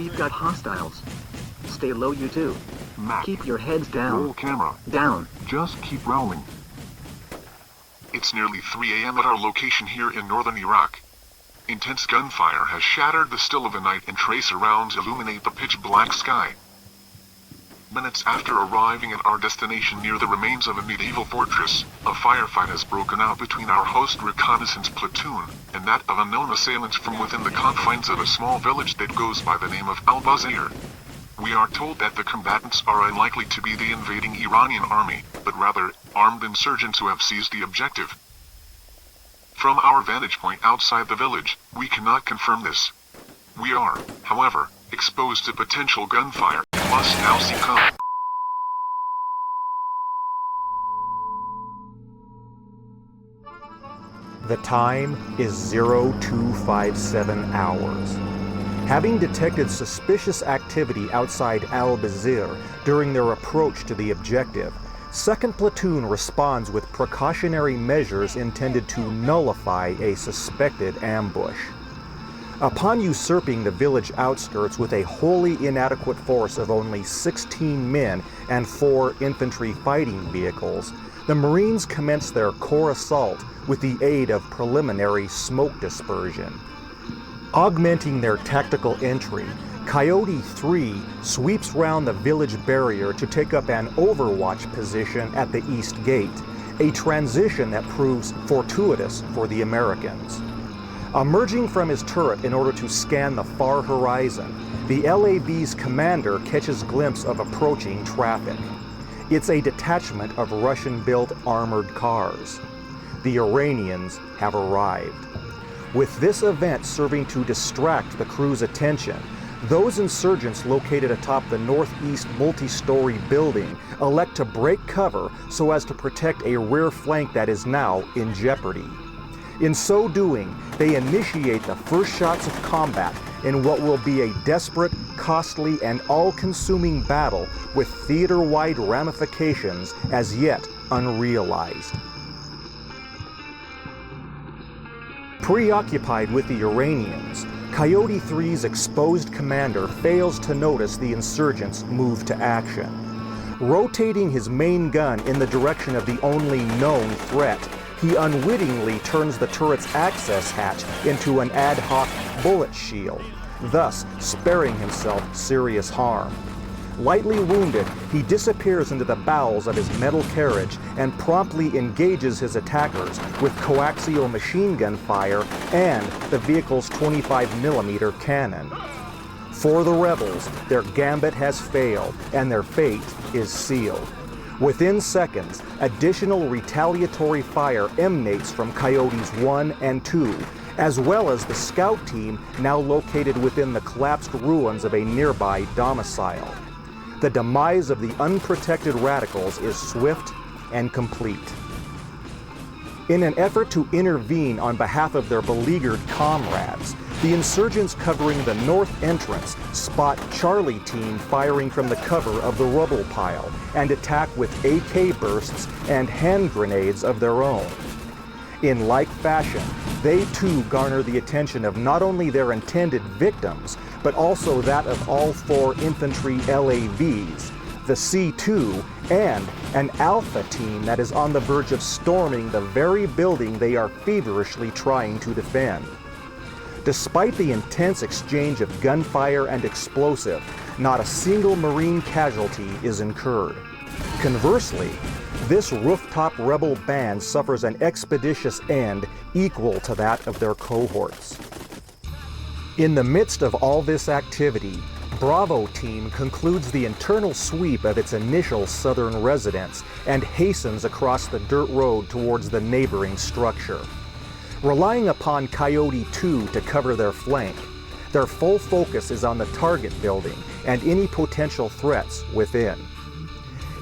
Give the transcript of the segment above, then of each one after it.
We've got hostiles. Stay low, you two. Mac, Keep your heads down. roll camera. Down. Just keep rolling. It's nearly 3 a.m. at our location here in northern Iraq. Intense gunfire has shattered the still of the night and tracer rounds illuminate the pitch-black sky. Minutes after arriving at our destination near the remains of a medieval fortress, a firefight has broken out between our host reconnaissance platoon and that of unknown assailants from within the confines of a small village that goes by the name of Albeit. We are told that the combatants are unlikely to be the invading Iranian army, but rather armed insurgents who have seized the objective. From our vantage point outside the village, we cannot confirm this. We are, however, exposed to potential gunfire. We must now succumb. The time is 0257 hours. Having detected suspicious activity outside Albeit during their approach to the objective, 2nd Platoon responds with precautionary measures intended to nullify a suspected ambush. Upon usurping the village outskirts with a wholly inadequate force of only 16 men and 4 infantry fighting vehicles, the Marines commence their core assault with the aid of preliminary smoke dispersion. Augmenting their tactical entry, Coyote 3 sweeps round the village barrier to take up an overwatch position at the east gate, a transition that proves fortuitous for the Americans. Emerging from his turret in order to scan the far horizon, the LAV's commander catches glimpse of approaching traffic. It's a detachment of Russian-built armored cars. The Iranians have arrived. With this event serving to distract the crew's attention, those insurgents located atop the northeast multi-story building elect to break cover so as to protect a rear flank that is now in jeopardy. In so doing, they initiate the first shots of combat in what will be a desperate, costly, and all-consuming battle with theater-wide ramifications as yet unrealized. Preoccupied with the Iranians, Coyote 3's exposed commander fails to notice the insurgents move to action. Rotating his main gun in the direction of the only known threat, he unwittingly turns the turret's access hatch into an ad hoc bullet shield, thus sparing himself serious harm. Lightly wounded, he disappears into the bowels of his metal carriage and promptly engages his attackers with coaxial machine gun fire and the vehicle's 25mm cannon. For the rebels, their gambit has failed and their fate is sealed. Within seconds, additional retaliatory fire emanates from Coyotes 1 and 2, as well as the scout team now located within the collapsed ruins of a nearby domicile. The demise of the unprotected radicals is swift and complete. In an effort to intervene on behalf of their beleaguered comrades, the insurgents covering the north entrance spot Charlie team firing from the cover of the rubble pile and attack with AK bursts and hand grenades of their own. In like fashion, they too garner the attention of not only their intended victims, but also that of all 4 infantry LAVs, the C2, and an Alpha team that is on the verge of storming the very building they are feverishly trying to defend. Despite the intense exchange of gunfire and explosive, not a single Marine casualty is incurred. Conversely, this rooftop rebel band suffers an expeditious end equal to that of their cohorts. In the midst of all this activity, Bravo team concludes the internal sweep of its initial southern residence and hastens across the dirt road towards the neighboring structure. Relying upon Coyote 2 to cover their flank, their full focus is on the target building and any potential threats within.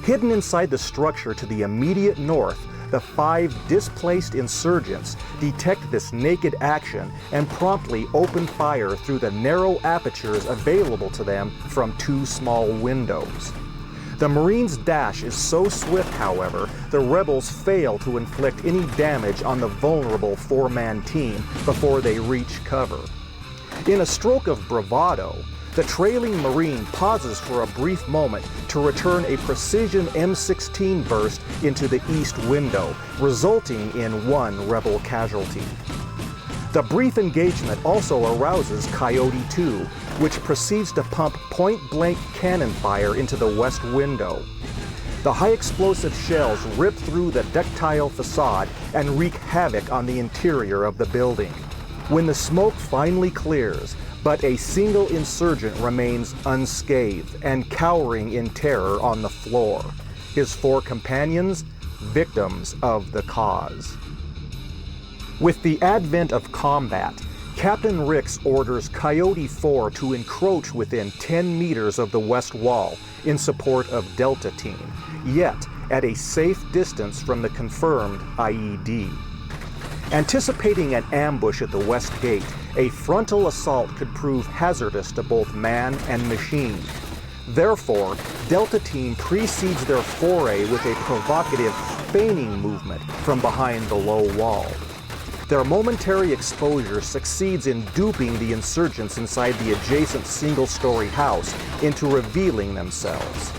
Hidden inside the structure to the immediate north, the 5 displaced insurgents detect this naked action and promptly open fire through the narrow apertures available to them from 2 small windows. The Marines' dash is so swift, however, the rebels fail to inflict any damage on the vulnerable 4-man team before they reach cover. In a stroke of bravado, The trailing Marine pauses for a brief moment to return a precision M16 burst into the east window, resulting in 1 rebel casualty. The brief engagement also arouses Coyote 2, which proceeds to pump point-blank cannon fire into the west window. The high-explosive shells rip through the ductile facade and wreak havoc on the interior of the building. When the smoke finally clears, but a single insurgent remains unscathed and cowering in terror on the floor. His 4 companions, victims of the cause. With the advent of combat, Captain Ricks orders Coyote 4 to encroach within 10 meters of the west wall in support of Delta Team, yet at a safe distance from the confirmed IED. Anticipating an ambush at the west gate, a frontal assault could prove hazardous to both man and machine. Therefore, Delta Team precedes their foray with a provocative feigning movement from behind the low wall. Their momentary exposure succeeds in duping the insurgents inside the adjacent single-story house into revealing themselves.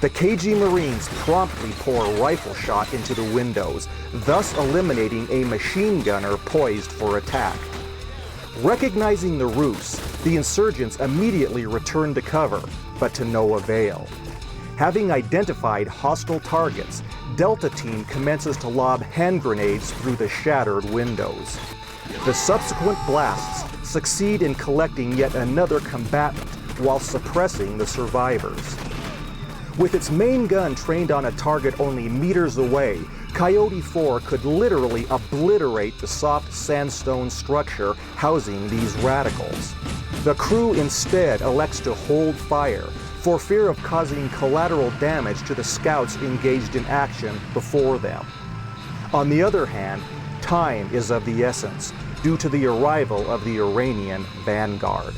The KG Marines promptly pour rifle shot into the windows, thus eliminating a machine gunner poised for attack. Recognizing the ruse, the insurgents immediately return to cover, but to no avail. Having identified hostile targets, Delta Team commences to lob hand grenades through the shattered windows. The subsequent blasts succeed in collecting yet another combatant while suppressing the survivors. With its main gun trained on a target only meters away, Coyote 4 could literally obliterate the soft sandstone structure housing these radicals. The crew instead elects to hold fire, for fear of causing collateral damage to the scouts engaged in action before them. On the other hand, time is of the essence, due to the arrival of the Iranian vanguard.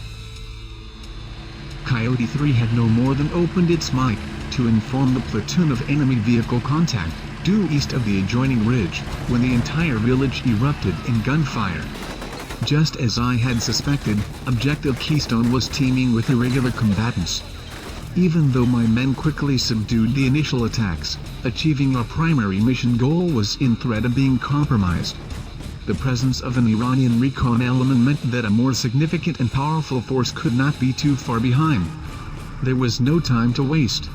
Coyote 3 had no more than opened its mic to inform the platoon of enemy vehicle contact, due east of the adjoining ridge, when the entire village erupted in gunfire. Just as I had suspected, Objective Keystone was teeming with irregular combatants. Even though my men quickly subdued the initial attacks, achieving our primary mission goal was in threat of being compromised. The presence of an Iranian recon element meant that a more significant and powerful force could not be too far behind. There was no time to waste.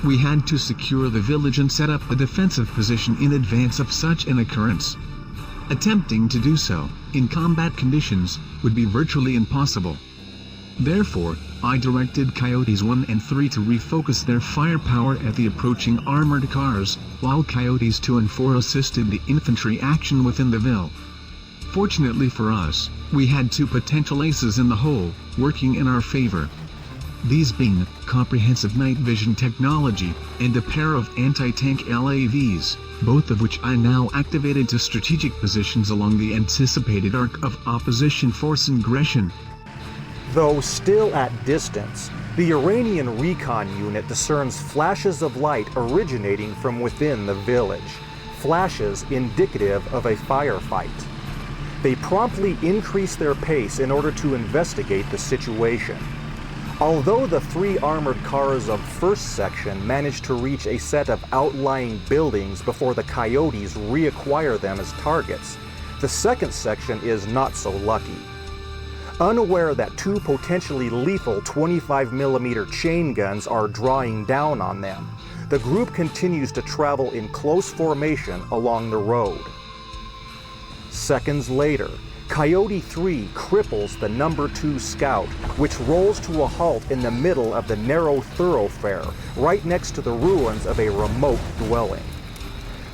We had to secure the village and set up a defensive position in advance of such an occurrence. Attempting to do so, in combat conditions, would be virtually impossible. Therefore, I directed Coyotes 1 and 3 to refocus their firepower at the approaching armored cars, while Coyotes 2 and 4 assisted the infantry action within the ville. Fortunately for us, we had 2 potential aces in the hole, working in our favor. These being comprehensive night vision technology and a pair of anti-tank LAVs, both of which I now activated to strategic positions along the anticipated arc of opposition force aggression. Though still at distance, the Iranian recon unit discerns flashes of light originating from within the village, flashes indicative of a firefight. They promptly increase their pace in order to investigate the situation. Although the 3 armored cars of first section manage to reach a set of outlying buildings before the Coyotes reacquire them as targets, the second section is not so lucky. Unaware that 2 potentially lethal 25mm chain guns are drawing down on them, the group continues to travel in close formation along the road. Seconds later, Coyote 3 cripples the number 2 scout, which rolls to a halt in the middle of the narrow thoroughfare, right next to the ruins of a remote dwelling.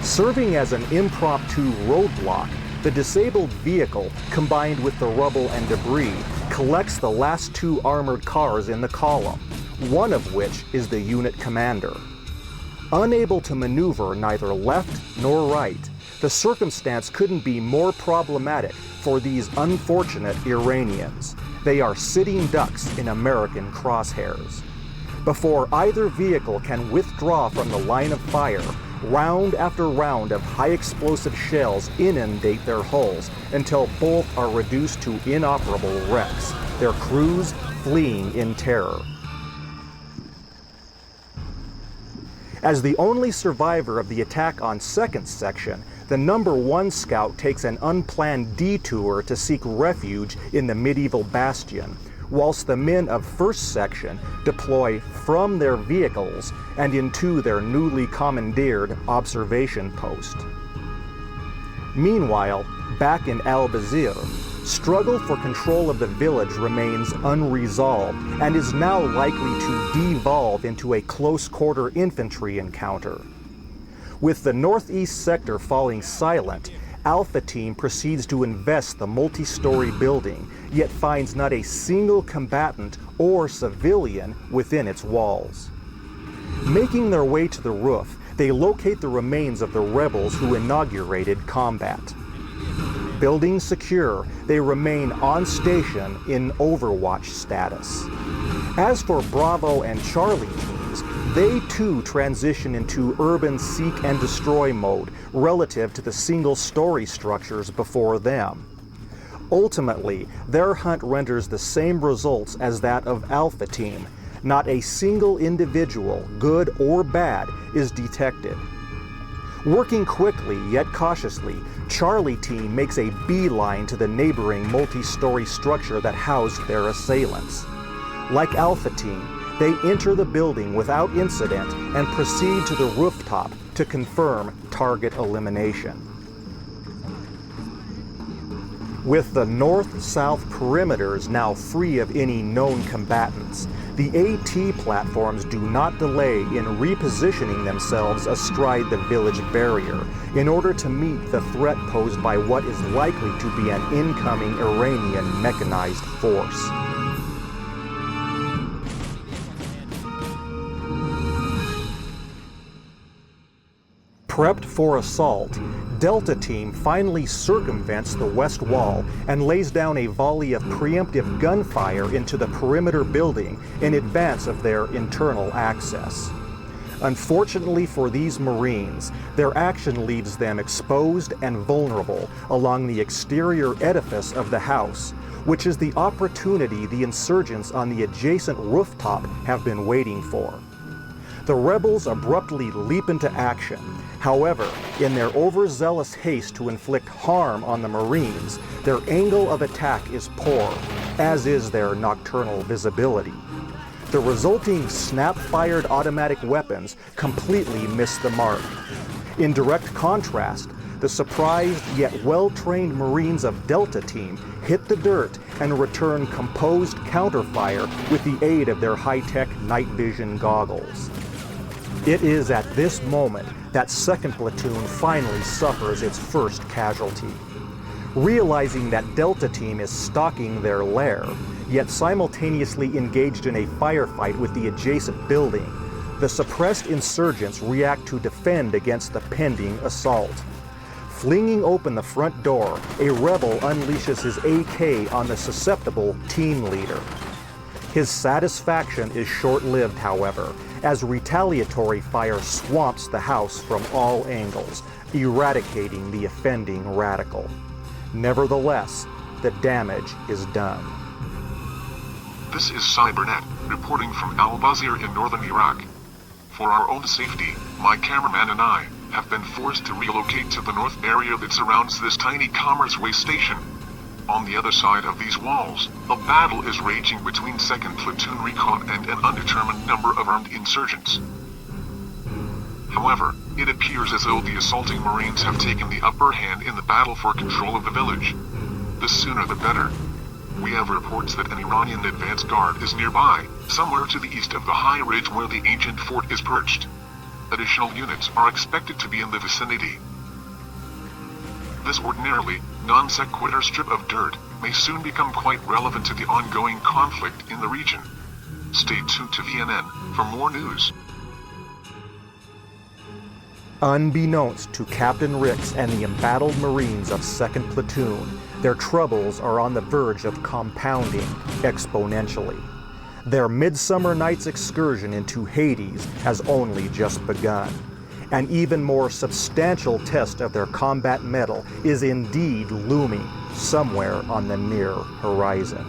Serving as an impromptu roadblock, the disabled vehicle, combined with the rubble and debris, collects the last 2 armored cars in the column, one of which is the unit commander. Unable to maneuver neither left nor right, the circumstance couldn't be more problematic for these unfortunate Iranians. They are sitting ducks in American crosshairs. Before either vehicle can withdraw from the line of fire, round after round of high-explosive shells inundate their hulls until both are reduced to inoperable wrecks, their crews fleeing in terror. As the only survivor of the attack on 2nd Section, the number 1 scout takes an unplanned detour to seek refuge in the medieval bastion, whilst the men of 1st Section deploy from their vehicles and into their newly commandeered observation post. Meanwhile, back in Albeit, struggle for control of the village remains unresolved and is now likely to devolve into a close-quarter infantry encounter. With the northeast sector falling silent, Alpha Team proceeds to invest the multi-story building, yet finds not a single combatant or civilian within its walls. Making their way to the roof, they locate the remains of the rebels who inaugurated combat. Building secure, they remain on station in Overwatch status. As for Bravo and Charlie teams, they too transition into urban seek and destroy mode relative to the single story structures before them. Ultimately, their hunt renders the same results as that of Alpha Team. Not a single individual, good or bad, is detected. Working quickly yet cautiously, Charlie Team makes a beeline to the neighboring multi-story structure that housed their assailants. Like Alpha Team, they enter the building without incident and proceed to the rooftop to confirm target elimination. With the north-south perimeters now free of any known combatants, the AT platforms do not delay in repositioning themselves astride the village barrier in order to meet the threat posed by what is likely to be an incoming Iranian mechanized force. Prepped for assault, Delta Team finally circumvents the west wall and lays down a volley of preemptive gunfire into the perimeter building in advance of their internal access. Unfortunately for these Marines, their action leaves them exposed and vulnerable along the exterior edifice of the house, which is the opportunity the insurgents on the adjacent rooftop have been waiting for. The rebels abruptly leap into action. However, in their overzealous haste to inflict harm on the Marines, their angle of attack is poor, as is their nocturnal visibility. The resulting snap-fired automatic weapons completely miss the mark. In direct contrast, the surprised yet well-trained Marines of Delta Team hit the dirt and return composed counterfire with the aid of their high-tech night vision goggles. It is at this moment that 2nd Platoon finally suffers its first casualty. Realizing that Delta Team is stalking their lair, yet simultaneously engaged in a firefight with the adjacent building, the suppressed insurgents react to defend against the pending assault. Flinging open the front door, a rebel unleashes his AK on the susceptible team leader. His satisfaction is short-lived, however, as retaliatory fire swamps the house from all angles, eradicating the offending radical. Nevertheless, the damage is done. This is Cybernet, reporting from Al-Bazir in northern Iraq. For our own safety, my cameraman and I have been forced to relocate to the north area that surrounds this tiny commerce way station. On the other side of these walls, a battle is raging between 2nd Platoon Recon and an undetermined number of armed insurgents. However, it appears as though the assaulting Marines have taken the upper hand in the battle for control of the village. The sooner the better. We have reports that an Iranian advance guard is nearby, somewhere to the east of the high ridge where the ancient fort is perched. Additional units are expected to be in the vicinity. This ordinarily non-sequitur strip of dirt may soon become quite relevant to the ongoing conflict in the region. Stay tuned to VNN for more news. Unbeknownst to Captain Ricks and the embattled Marines of 2nd Platoon, their troubles are on the verge of compounding exponentially. Their Midsummer Night's excursion into Hades has only just begun. An even more substantial test of their combat mettle is indeed looming somewhere on the near horizon.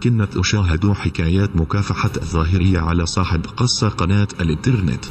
يمكنك مشاهدة حكايات مكافحة الظاهرية على صاحب قصة قناة الإنترنت.